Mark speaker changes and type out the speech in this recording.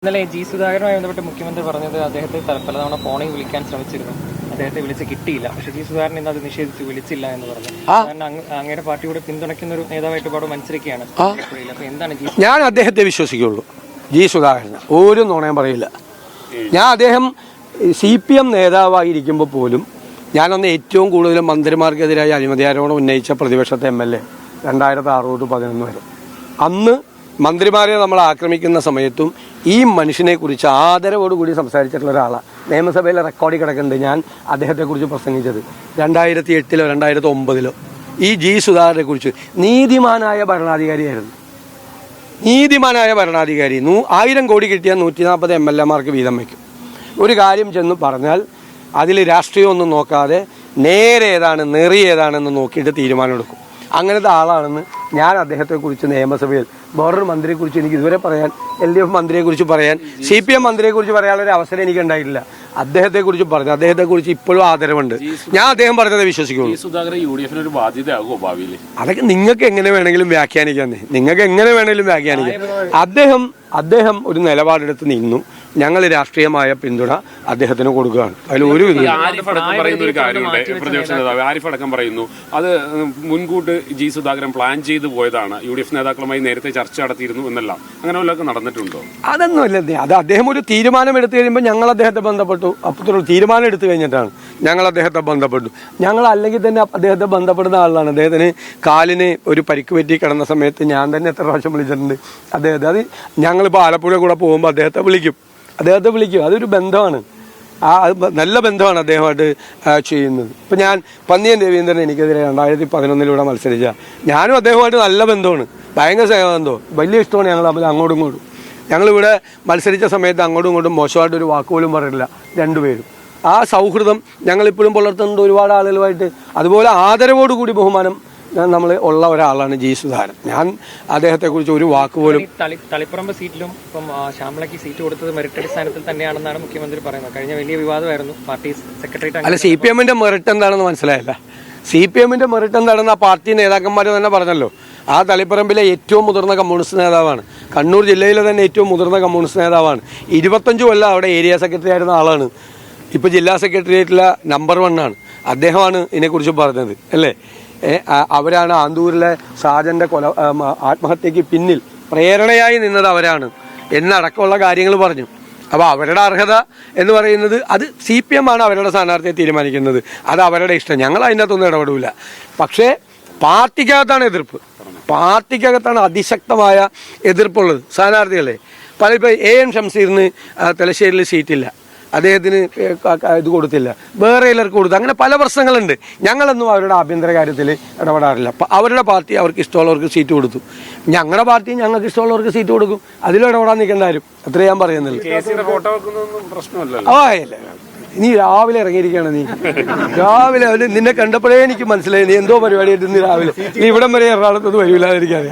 Speaker 1: ഇന്നലെ ജി സുധാകരനുമായി ബന്ധപ്പെട്ട് മുഖ്യമന്ത്രി പറഞ്ഞത് അദ്ദേഹത്തെ പലതവണ ഫോണിൽ വിളിക്കാൻ ശ്രമിച്ചിരുന്നു, അദ്ദേഹത്തെ വിളിച്ച് കിട്ടിയില്ല. പക്ഷേ ജി സുധാകരൻ ഇന്ന് അത് നിഷേധിച്ചു, വിളിച്ചില്ല എന്ന് പറഞ്ഞു. കാരണം അങ്ങയുടെ പാർട്ടിയുടെ പിന്തുണയ്ക്കുന്ന ഒരു നേതാവായിട്ട് പാട് മത്സരിക്കുകയാണ്. അപ്പൊ എന്താണ്
Speaker 2: ഞാൻ അദ്ദേഹത്തെ വിശ്വസിക്കുള്ളൂ, ജി സുധാകരൻ ഒരു നുണയും പറയില്ല. ഞാൻ അദ്ദേഹം CPM നേതാവായിരിക്കുമ്പോൾ പോലും ഞാനന്ന് ഏറ്റവും കൂടുതൽ മന്ത്രിമാർക്കെതിരായി അഴിമതി ആരോപണം ഉന്നയിച്ച പ്രതിപക്ഷത്തെ MLA 2006-11 വരെ. അന്ന് മന്ത്രിമാരെ നമ്മൾ ആക്രമിക്കുന്ന സമയത്തും ഈ മനുഷ്യനെ കുറിച്ച് ആദരവോടുകൂടി സംസാരിച്ചിട്ടുള്ള ഒരാളാണ്. നിയമസഭയിലെ റെക്കോർഡിൽ കിടക്കുന്നുണ്ട് ഞാൻ അദ്ദേഹത്തെക്കുറിച്ച് പ്രസംഗിച്ചത് 2008-ലോ 2009-ലോ. ഈ ജി സുധാകരനെ കുറിച്ച് നീതിമാനായ ഭരണാധികാരിയായിരുന്നു. നീതിമാനായ ഭരണാധികാരി 1000 കോടി കിട്ടിയാൽ 140 MLA-മാർക്ക് വീതം വയ്ക്കും. ഒരു കാര്യം ചെന്ന് പറഞ്ഞാൽ അതിൽ രാഷ്ട്രീയമൊന്നും നോക്കാതെ നേരെ ഏതാണ് നെറി ഏതാണെന്ന് നോക്കിയിട്ട് തീരുമാനമെടുക്കും. അങ്ങനത്തെ ആളാണെന്ന് ഞാൻ അദ്ദേഹത്തെക്കുറിച്ച് നിയമസഭയിൽ വേറൊരു മന്ത്രിയെക്കുറിച്ച് എനിക്ക് ഇതുവരെ പറയാൻ, LDF മന്ത്രിയെക്കുറിച്ച് പറയാൻ, CPM മന്ത്രിയെക്കുറിച്ച് പറയാനുള്ളൊരു അവസരം എനിക്ക് ഉണ്ടായിട്ടില്ല. അദ്ദേഹത്തെക്കുറിച്ച് പറഞ്ഞു, അദ്ദേഹത്തെക്കുറിച്ച് ഇപ്പോഴും ആദരവുണ്ട്. ഞാൻ അദ്ദേഹം പറഞ്ഞത് വിശ്വസിക്കുള്ളൂ. അതൊക്കെ നിങ്ങൾക്ക് എങ്ങനെ വേണമെങ്കിലും വ്യാഖ്യാനിക്കാന്നേ, നിങ്ങൾക്ക് എങ്ങനെ വേണമെങ്കിലും വ്യാഖ്യാനിക്കാം. അദ്ദേഹം ഒരു നിലപാടെടുത്ത് നിന്നു. ഞങ്ങൾ രാഷ്ട്രീയമായ പിന്തുണ അദ്ദേഹത്തിന് കൊടുക്കുകയാണ്. അതിൽ ഒരു
Speaker 3: പറയുന്ന ഒരു കാര്യമുണ്ട്, പ്രതിപക്ഷ നേതാവ് ആരിഫ് അടക്കം പറയുന്നു അത് മുൻകൂട്ട് ജി സുധാകരൻ പ്ലാൻ ചെയ്തു പോയതാണ്, UDF നേതാക്കളുമായി നേരത്തെ ചർച്ച നടത്തിയിരുന്നു എന്നെല്ലാം. അങ്ങനെ വല്ലതൊക്കെ നടന്നിട്ടുണ്ടോ?
Speaker 2: അതൊന്നുമല്ല. അത് അദ്ദേഹം ഒരു തീരുമാനം എടുത്തു കഴിയുമ്പോൾ ഞങ്ങൾ അദ്ദേഹത്തെ ബന്ധപ്പെട്ടു. അപ്പോൾ തീരുമാനം എടുത്തു കഴിഞ്ഞിട്ടാണ് ഞങ്ങൾ അദ്ദേഹത്തെ ബന്ധപ്പെട്ടു. ഞങ്ങൾ അല്ലെങ്കിൽ തന്നെ അദ്ദേഹത്തെ ബന്ധപ്പെടുന്ന ആളാണ്. അദ്ദേഹത്തിന് കാലിന് ഒരു പരിക്ക് പറ്റി കിടന്ന സമയത്ത് ഞാൻ തന്നെ എത്ര പ്രാവശ്യം വിളിച്ചിട്ടുണ്ട് അദ്ദേഹത്തെ. അത് ഞങ്ങളിപ്പോൾ ആലപ്പുഴ കൂടെ പോകുമ്പോൾ അദ്ദേഹത്തെ വിളിക്കും. അതൊരു ബന്ധമാണ്. നല്ല ബന്ധമാണ് അദ്ദേഹമായിട്ട് ചെയ്യുന്നത്. ഇപ്പം ഞാൻ പന്നിയൻ രവീന്ദ്രൻ എനിക്കെതിരെ 2011 മത്സരിച്ച ഞാനും അദ്ദേഹമായിട്ട് നല്ല ബന്ധമാണ്, ഭയങ്കര സ്നേഹബന്ധമാണ്, വലിയ ഇഷ്ടമാണ് ഞങ്ങൾ തമ്മിൽ അങ്ങോട്ടും ഇങ്ങോട്ടും. ഞങ്ങളിവിടെ മത്സരിച്ച സമയത്ത് അങ്ങോട്ടും ഇങ്ങോട്ടും മോശമായിട്ടൊരു വാക്കുപോലും പറഞ്ഞില്ല രണ്ടുപേരും. ആ സൗഹൃദം ഞങ്ങളിപ്പോഴും പുലർത്തുന്നുണ്ട് ഒരുപാട് ആളുകളുമായിട്ട്. അതുപോലെ ആദരവോടുകൂടി ബഹുമാനം നമ്മൾ ഉള്ള ഒരാളാണ് ജി സുധാകരൻ. ഞാൻ അദ്ദേഹത്തെക്കുറിച്ച് ഒരു വാക്ക് പോലും.
Speaker 1: തളിപ്പറമ്പ് സീറ്റിലും ഇപ്പം ശ്യാമളയ്ക്ക് സീറ്റ് കൊടുത്തത് മെറിറ്റ് അടിസ്ഥാനത്തിൽ തന്നെയാണെന്നാണ് മുഖ്യമന്ത്രി പറയുന്നത്. കഴിഞ്ഞ വലിയ വിവാദമായിരുന്നു പാർട്ടി സെക്രട്ടറി.
Speaker 2: അല്ല, CPM-ന്റെ മെറിറ്റ് എന്താണെന്ന് മനസ്സിലായില്ല. CPM-ന്റെ മെറിറ്റ് എന്താണെന്ന് ആ പാർട്ടി നേതാക്കന്മാർ തന്നെ പറഞ്ഞല്ലോ. ആ തളിപ്പറമ്പിലെ ഏറ്റവും മുതിർന്ന കമ്മ്യൂണിസ്റ്റ് നേതാവാണ്. കണ്ണൂർ ജില്ലയിലെ തന്നെ ഏറ്റവും മുതിർന്ന കമ്മ്യൂണിസ്റ്റ് നേതാവാണ്. 25 കൊല്ലം അവിടെ ഏരിയ സെക്രട്ടറി ആയിരുന്ന ആളാണ്. ഇപ്പോൾ ജില്ലാ സെക്രട്ടേറിയറ്റിലെ നമ്പർ 1 ആണ്. അദ്ദേഹമാണ് ഇതിനെക്കുറിച്ച് പറഞ്ഞത് അല്ലേ. അവരാണ് ആന്തൂരിലെ ഷാജന്റെ ആത്മഹത്യക്ക് പിന്നിൽ പ്രേരണയായി നിന്നത് അവരാണ് എന്നടക്കമുള്ള കാര്യങ്ങൾ പറഞ്ഞു. അപ്പോൾ അവരുടെ അർഹത എന്ന് പറയുന്നത് അത് CPM ആണ് അവരുടെ സ്ഥാനാർത്ഥിയെ തീരുമാനിക്കുന്നത്. അത് അവരുടെ ഇഷ്ടം, ഞങ്ങൾ അതിൻ്റെ അകത്തൊന്നും ഇടപെടില്ല. പക്ഷേ പാർട്ടിക്കകത്താണ് എതിർപ്പ്, പാർട്ടിക്കകത്താണ് അതിശക്തമായ എതിർപ്പുള്ളത് സ്ഥാനാർത്ഥികളെ. ഇപ്പോൾ AM ഷംസീറിന് തലശ്ശേരിയിൽ സീറ്റില്ല, അദ്ദേഹത്തിന് ഇത് കൊടുത്തില്ല, വേറെ ചിലർക്ക് കൊടുത്തു. അങ്ങനെ പല പ്രശ്നങ്ങളുണ്ട്. ഞങ്ങളൊന്നും അവരുടെ ആഭ്യന്തര കാര്യത്തിൽ ഇടപെടാറില്ല. അവരുടെ പാർട്ടി അവർക്ക് ഇഷ്ടമുള്ളവർക്ക് സീറ്റ് കൊടുത്തു, ഞങ്ങളുടെ പാർട്ടി ഞങ്ങൾക്ക് ഇഷ്ടമുള്ളവർക്ക് സീറ്റ് കൊടുക്കും. അതിലും ഇടപെടാൻ നിൽക്കേണ്ട ആരും. അത്രേ ഞാൻ പറയുന്നുള്ളൂ. നീ രാവിലെ ഇറങ്ങിയിരിക്കുകയാണ്. നീ രാവിലെ നിന്നെ കണ്ടപ്പോഴേ എനിക്ക് മനസ്സിലായി നീ എന്തോ പരിപാടിയായിട്ട്. നീ രാവിലെ നീ ഇവിടം വരെ എറണാകുളത്ത് വരില്ലാതിരിക്കാതെ